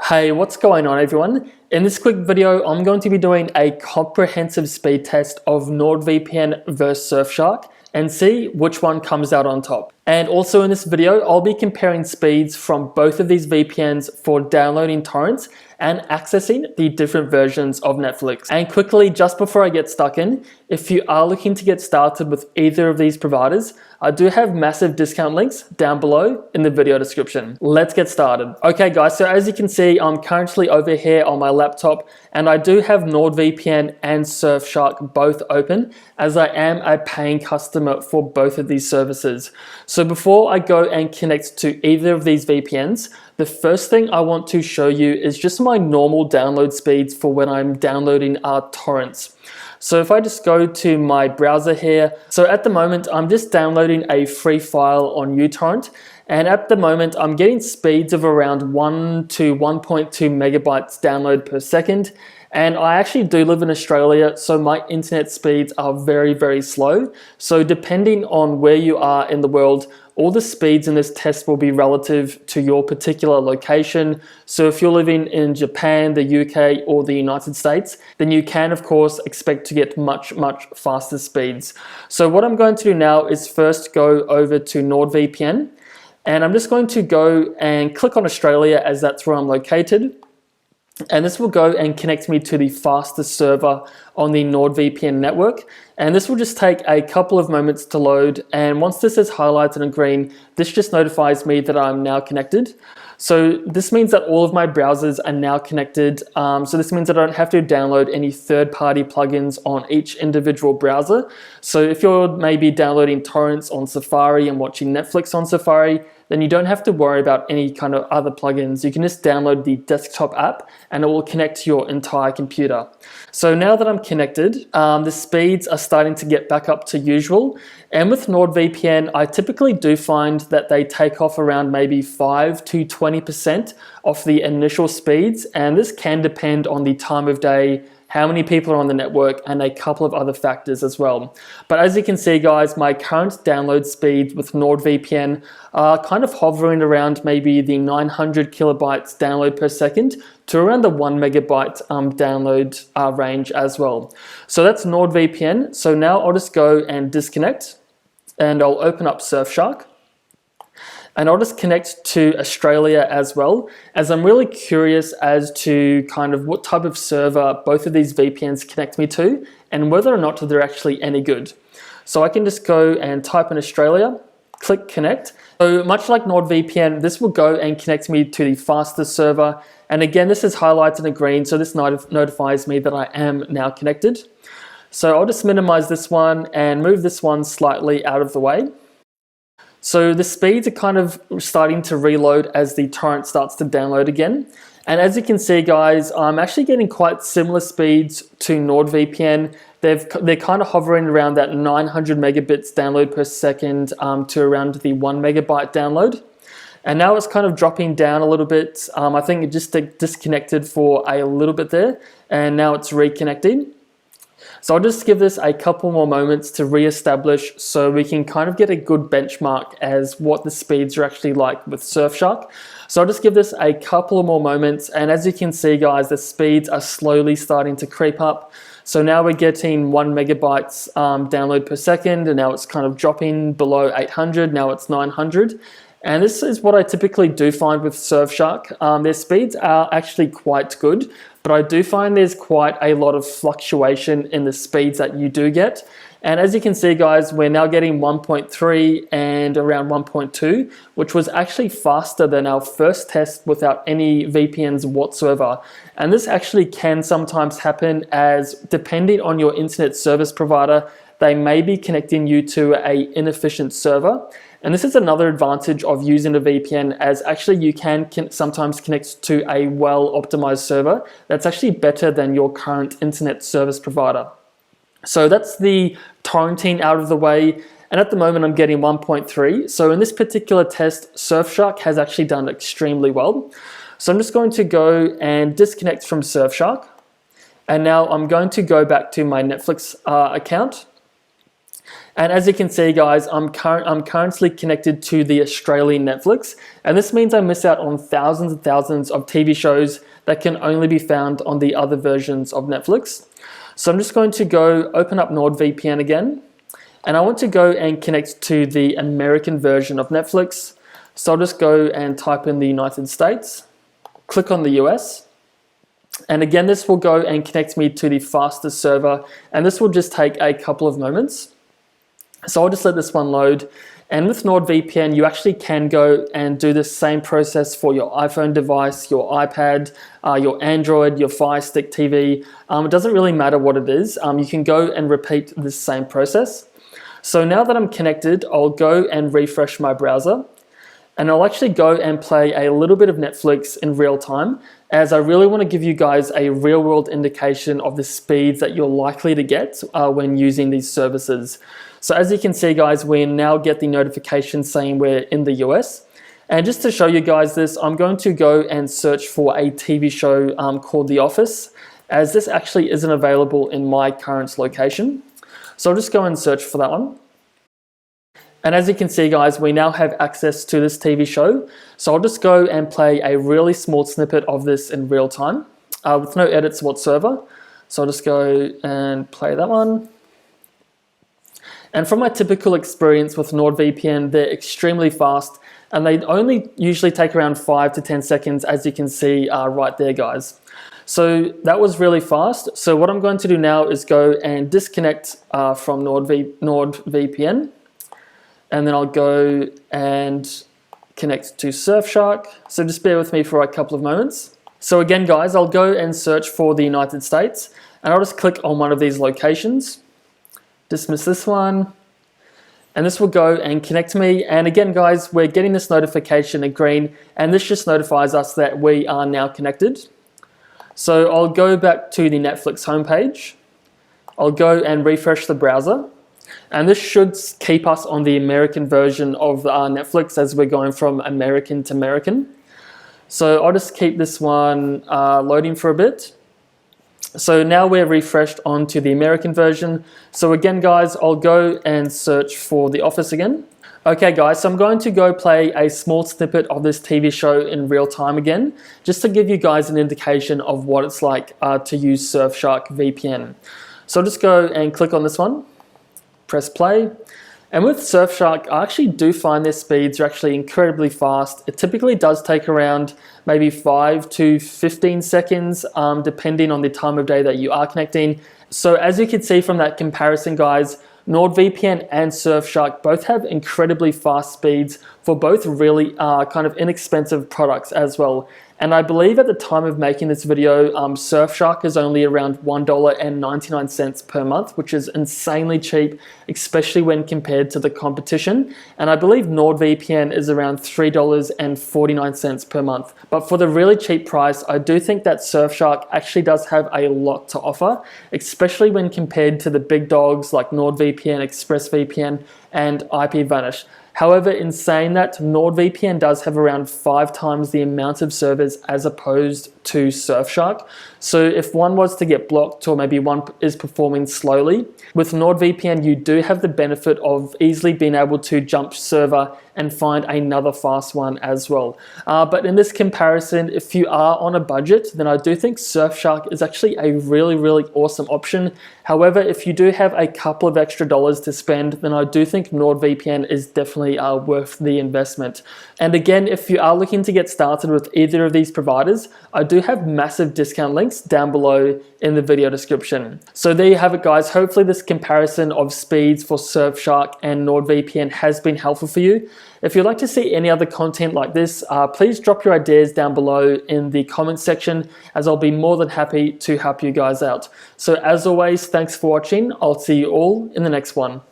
Hey, what's going on everyone? In this quick video, I'm going to be doing a comprehensive speed test of NordVPN versus Surfshark and see which one comes out on top. And also in this video, I'll be comparing speeds from both of these VPNs for downloading torrents and accessing the different versions of Netflix. And quickly, just before I get stuck in, if you are looking to get started with either of these providers, I do have massive discount links down below in the video description. Let's get started. Okay guys, so as you can see, I'm currently over here on my laptop and I do have NordVPN and Surfshark both open as I am a paying customer for both of these services. So before I go and connect to either of these VPNs, the first thing I want to show you is just my normal download speeds for when I'm downloading torrents. So if I just go to my browser here, so at the moment I'm just downloading a free file on uTorrent, and at the moment I'm getting speeds of around 1 to 1.2 megabytes download per second. And I actually do live in Australia, so my internet speeds are very, very slow. So depending on where you are in the world, all the speeds in this test will be relative to your particular location. So if you're living in Japan, the UK, or the United States, then you can of course expect to get much, much faster speeds. So what I'm going to do now is first go over to NordVPN, and I'm just going to go and click on Australia as that's where I'm located. And this will go and connect me to the fastest server on the NordVPN network. And this will just take a couple of moments to load. And once this is highlighted in green, this just notifies me that I'm now connected. So this means that all of my browsers are now connected. So this means that I don't have to download any third-party plugins on each individual browser. So if you're maybe downloading torrents on Safari and watching Netflix on Safari, then you don't have to worry about any kind of other plugins. You can just download the desktop app and it will connect to your entire computer. So now that I'm connected, the speeds are starting to get back up to usual. And with NordVPN, I typically do find that they take off around maybe 5 to 20% off the initial speeds. And this can depend on the time of day, how many people are on the network, and a couple of other factors as well. But as you can see guys, my current download speeds with NordVPN are kind of hovering around maybe the 900 kilobytes download per second to around the 1 megabyte download range as well. So that's NordVPN. So now I'll just go and disconnect and I'll open up Surfshark. And I'll just connect to Australia as well, as I'm really curious as to kind of what type of server both of these VPNs connect me to and whether or not they're actually any good. So I can just go and type in Australia, click connect. So much like NordVPN, this will go and connect me to the fastest server. And again, this is highlighted in green, so this notifies me that I am now connected. So I'll just minimize this one and move this one slightly out of the way. So the speeds are kind of starting to reload as the torrent starts to download again. And as you can see guys, I'm actually getting quite similar speeds to NordVPN. They're kind of hovering around that 900 megabits download per second to around the 1 megabyte download. And now it's kind of dropping down a little bit. I think it just disconnected for a little bit there and now it's reconnecting. So I'll just give this a couple more moments to re-establish so we can kind of get a good benchmark as what the speeds are actually like with Surfshark. So I'll just give this a couple more moments, and as you can see guys, the speeds are slowly starting to creep up. So now we're getting 1 megabytes download per second, and now it's kind of dropping below 800, now it's 900. And this is what I typically do find with Surfshark. Their speeds are actually quite good, but I do find there's quite a lot of fluctuation in the speeds that you do get. And as you can see guys, we're now getting 1.3 and around 1.2, which was actually faster than our first test without any VPNs whatsoever. And this actually can sometimes happen as, depending on your internet service provider, they may be connecting you to an inefficient server. And this is another advantage of using a VPN, as actually you can sometimes connect to a well-optimized server that's actually better than your current internet service provider. So that's the torrenting out of the way. And at the moment I'm getting 1.3. So in this particular test, Surfshark has actually done extremely well. So I'm just going to go and disconnect from Surfshark. And now I'm going to go back to my Netflix account. And as you can see, guys, I'm currently connected to the Australian Netflix, and this means I miss out on thousands and thousands of TV shows that can only be found on the other versions of Netflix. So I'm just going to go open up NordVPN again, and I want to go and connect to the American version of Netflix. So I'll just go and type in the United States, click on the US, and again, this will go and connect me to the fastest server, and this will just take a couple of moments. So I'll just let this one load. And with NordVPN, you actually can go and do the same process for your iPhone device, your iPad, your Android, your Fire Stick TV. It doesn't really matter what it is. You can go and repeat this same process. So now that I'm connected, I'll go and refresh my browser. And I'll actually go and play a little bit of Netflix in real time, as I really want to give you guys a real world indication of the speeds that you're likely to get when using these services. So as you can see, guys, we now get the notification saying we're in the US. And just to show you guys this, I'm going to go and search for a TV show called The Office, as this actually isn't available in my current location. So I'll just go and search for that one. And as you can see, guys, we now have access to this TV show. So I'll just go and play a really small snippet of this in real time with no edits whatsoever. So I'll just go and play that one. And from my typical experience with NordVPN, they're extremely fast, and they only usually take around 5 to 10 seconds, as you can see right there, guys. So that was really fast. So what I'm going to do now is go and disconnect from NordVPN. And then I'll go and connect to Surfshark. So just bear with me for a couple of moments. So again, guys, I'll go and search for the United States, and I'll just click on one of these locations. Dismiss this one, and this will go and connect me. And again, guys, we're getting this notification in green, and this just notifies us that we are now connected. So I'll go back to the Netflix homepage. I'll go and refresh the browser. And this should keep us on the American version of Netflix, as we're going from American to American. So I'll just keep this one loading for a bit. So now we're refreshed onto the American version. So again, guys, I'll go and search for The Office again. Okay, guys, so I'm going to go play a small snippet of this TV show in real time again, just to give you guys an indication of what it's like to use Surfshark VPN. So I'll just go and click on this one. Press play, and with Surfshark, I actually do find their speeds are actually incredibly fast. It typically does take around maybe 5 to 15 seconds, depending on the time of day that you are connecting. So as you can see from that comparison, guys, NordVPN and Surfshark both have incredibly fast speeds for both really kind of inexpensive products as well. And I believe at the time of making this video, Surfshark is only around $1.99 per month, which is insanely cheap, especially when compared to the competition. And I believe NordVPN is around $3.49 per month. But for the really cheap price, I do think that Surfshark actually does have a lot to offer, especially when compared to the big dogs like NordVPN, ExpressVPN, and IPVanish. However, in saying that, NordVPN does have around 5 times the amount of servers as opposed to Surfshark. So if one was to get blocked, or maybe one is performing slowly, with NordVPN you do have the benefit of easily being able to jump server and find another fast one as well. But in this comparison, if you are on a budget, then I do think Surfshark is actually a really, really awesome option. However, if you do have a couple of extra dollars to spend, then I do think NordVPN is definitely worth the investment. And again, if you are looking to get started with either of these providers, I do have massive discount links down below in the video description. So there you have it, guys. Hopefully this comparison of speeds for Surfshark and NordVPN has been helpful for you. If you'd like to see any other content like this, please drop your ideas down below in the comment section, as I'll be more than happy to help you guys out. So as always, thanks for watching. I'll see you all in the next one.